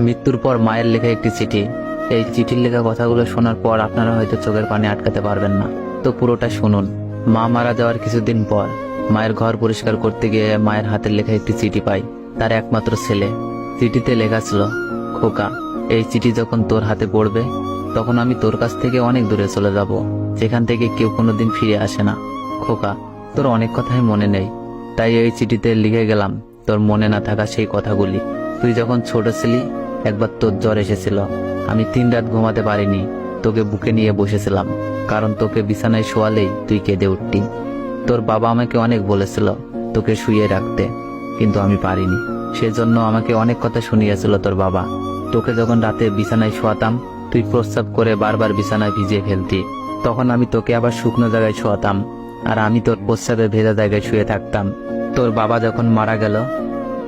মৃত্যুর পর মায়ের লেখা একটি চিঠি। এই চিঠির লেখা কথাগুলো শোনার পর আপনারা হয়তো চোখের পানি আটকাতে পারবেন না, তো পুরোটা শুনুন। মা মারা যাওয়ার কিছুদিন পর মায়ের ঘর পরিষ্কার করতে গিয়ে মায়ের হাতের লেখা একটি চিঠি পাই, তার একমাত্র ছেলে। চিঠিতে লেখা ছিল, খোকা, এই চিঠি যখন তোর হাতে পড়বে তখন আমি তোর কাছ থেকে অনেক দূরে চলে যাব, যেখান থেকে কেউ কোনোদিন ফিরে আসে না। খোকা, তোর অনেক কথাই মনে নেই, তাই এই চিঠিতে লিখে গেলাম তোর মনে না থাকা সেই কথাগুলি। তুই যখন ছোট ছিলি একবার তোর জ্বর এসেছিল, আমি 3 রাত ঘুমাতে পারিনি, তোকে বুকে নিয়ে বসেছিলাম, কারণ তোকে বিছানায় শোয়ালেই তুই কেঁদে উঠতি। তোর বাবা আমাকে অনেক বলেছিল তোকে শুয়ে রাখতে, কিন্তু আমি পারিনি, সেজন্য আমাকে অনেক কথা শুনিয়েছিল তোর বাবা। তোকে যখন রাতে বিছানায় শোয়াতাম তুই প্রস্রাব করে বারবার বিছানায় ভিজিয়ে ফেলতি, তখন আমি তোকে আবার শুকনো জায়গায় শোয়াতাম, আর আমি তোর প্রস্রাবের ভেজা জায়গায় শুয়ে থাকতাম। তোর বাবা যখন মারা গেল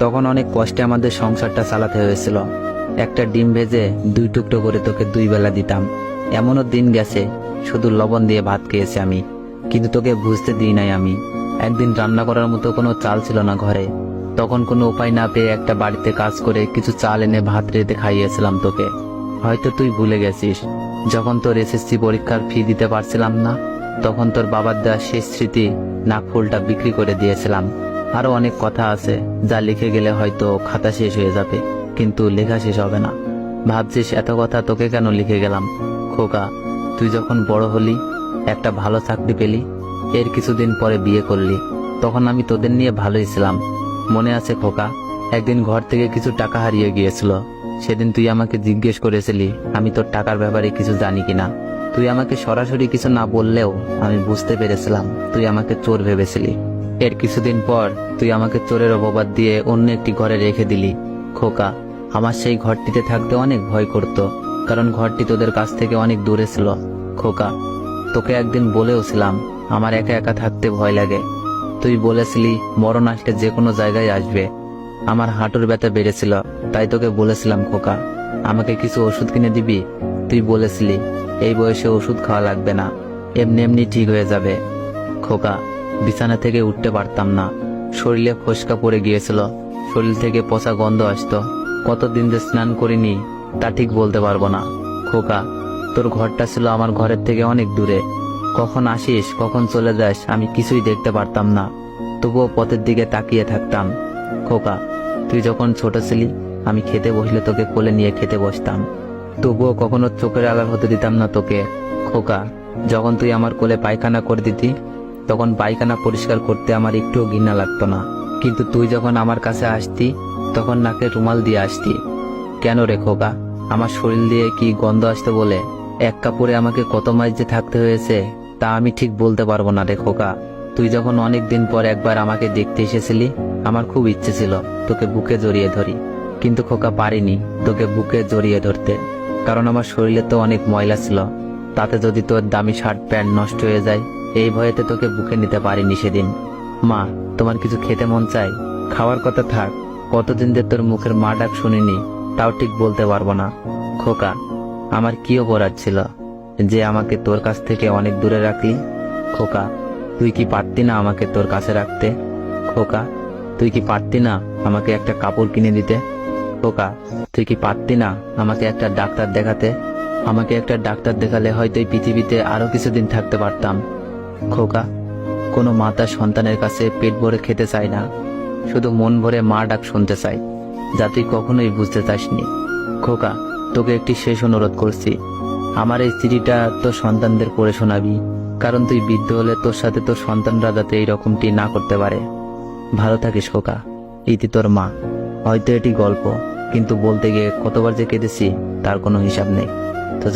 তখন অনেক কষ্টে আমাদের সংসারটা চালাতে হয়েছিল। একটা ডিম ভেজে 2 টুকরো করে তোকে 2 বেলা দিতাম। এমনও দিন গেছে শুধু লবণ দিয়ে ভাত খেয়েছি আমি, কিন্তু তোকে বুঝতে দিই নাই আমি। একদিন রান্না করার মতো কোনো চাল ছিল না ঘরে, তখন কোনো উপায় না পেয়ে একটা বাড়িতে কাজ করে কিছু চাল এনে ভাত রেঁধে খাইয়েছিলাম তোকে। হয়তো তুই ভুলে গেছিস, যখন তোর এসএসসি পরীক্ষার ফি দিতে পারছিলাম না তখন তোর বাবার দেওয়া শেষ স্মৃতি নাকফুলটা বিক্রি করে দিয়েছিলাম। আরো অনেক কথা আছে যা লিখে গেলে হয়তো খাতা শেষ হয়ে যাবে, কিন্তু লেখা শেষ হবে না। ভাবছিস এত কথা তোকে কেন লিখে গেলাম? খোকা, তুই যখন বড় হলি, একটা ভালো চাকরি পেলি, এর কিছুদিন পরে বিয়ে করলি, তখন আমি তোদের নিয়ে ভালোই ছিলাম। মনে আছে খোকা, একদিন ঘর থেকে কিছু টাকা হারিয়ে গিয়েছিল, সেদিন তুই আমাকে জিজ্ঞেস করেছিলি আমি তোর টাকার ব্যাপারে কিছু জানি কিনা। তুই আমাকে সরাসরি কিছু না বললেও আমি বুঝতে পেরেছিলাম তুই আমাকে চোর ভেবেছিলি। এর কিছুদিন পর তুই আমাকে চোরের অপবাদ দিয়ে অন্য একটি ঘরে রেখে দিলি। খোকা, আমার সেই ঘরটিতে থাকতে অনেক ভয় করত, কারণ ঘরটি তোদের কাছ থেকে অনেক দূরে ছিল। খোকা, তোকে একদিন বলেওছিলাম আমার একা একা থাকতে ভয় লাগে। তুই বলেছিলি মরণ আসলে যে কোনো জায়গায় আসবে। আমার হাঁটুর ব্যথা বেড়েছিল, তাই তোকে বলেছিলাম খোকা আমাকে কিছু ওষুধ কিনে দিবি। তুই বলেছিলি এই বয়সে ওষুধ খাওয়া লাগবে না, এমনি এমনি ঠিক হয়ে যাবে। খোকা, বিছানা থেকে উঠতে পারতাম না, শরীরে ফোসকা পড়ে গিয়েছিল, শরীর থেকে পচা গন্ধ আসতো। কতদিন যে স্নান করিনি তা ঠিক বলতে পারবো না। খোকা, তোর ঘরটা ছিল আমার ঘরের থেকে অনেক দূরে, কখন আসিস কখন চলে যাস আমি কিছুই দেখতে পারতাম না, তবুও পথের দিকে তাকিয়ে থাকতাম। খোকা, তুই যখন ছোট ছিলি আমি খেতে বসলে তোকে কোলে নিয়ে খেতে বসতাম, তবুও কখনো চোখের আড়াল হতে দিতাম না তোকে। খোকা, যখন তুই আমার কোলে পায়খানা করে দিতি তখন পায়খানা পরিষ্কার করতে আমার একটুও ঘৃণা লাগতো না, কিন্তু তুই যখন আমার কাছে আসতি তখন নাকে রুমাল দিয়ে আসতি। কেন রে খোকা, আমার শরীর দিয়ে কি গন্ধ আসতো বলে? এক কাপড়ে আমাকে কত মাস যে থাকতে হয়েছে তা আমি ঠিক বলতে পারবো না রে খোকা। তুই যখন অনেক দিন পর একবার আমাকে দেখতে এসেছিলি আমার খুব ইচ্ছে ছিল তোকে বুকে জড়িয়ে ধরি, কিন্তু খোকা পারিনি তোকে বুকে জড়িয়ে ধরতে, কারণ আমার শরীরে তো অনেক ময়লা ছিল, তাতে যদি তোর দামি শার্ট প্যান্ট নষ্ট হয়ে যায় এই ভয়েতে তোকে বুকে নিতে পারিনি সেদিন। মা, তোমার কিছু খেতে মন চাই? খাওয়ার কথা থাক, কতদিন যে তোর মুখের মা ডাক শুনিনি তাও ঠিক বলতে পারবো না। খোকা, আমার কি অপরাধ ছিল যে আমাকে তোর কাছ থেকে অনেক দূরে রাখলি? খোকা, তুই কি পারতি না আমাকে তোর কাছে রাখতে? খোকা, তুই কি পারতি না আমাকে একটা কাপড় কিনে দিতে? খোকা, তুই কি পারতি না আমাকে একটা ডাক্তার দেখাতে? আমাকে একটা ডাক্তার দেখালে হয়তো এই পৃথিবীতে আরো কিছুদিন থাকতে পারতাম। খোকা, কোনো মা তার সন্তানের কাছে পেট ভরে খেতে চায় না, শুধু মন ভরে মা ডাক শুনতে চায়, যা তুই কখনোই বুঝতে চাসনি। খোকা, তোকে একটি শেষ অনুরোধ করছি, আমার এই চিঠিটা তোর সন্তানদের পড়ে শোনাবি, কারণ তুই বৃদ্ধ হলে তোর সাথে তোর সন্তানরা যাতে এইরকমটি না করতে পারে। ভালো থাকিস খোকা, ইতি তোর মা। হয়তো এটি গল্প, কিন্তু বলতে গিয়ে কতবার যে কেঁদেছি তার কোনো হিসাব নেই। তো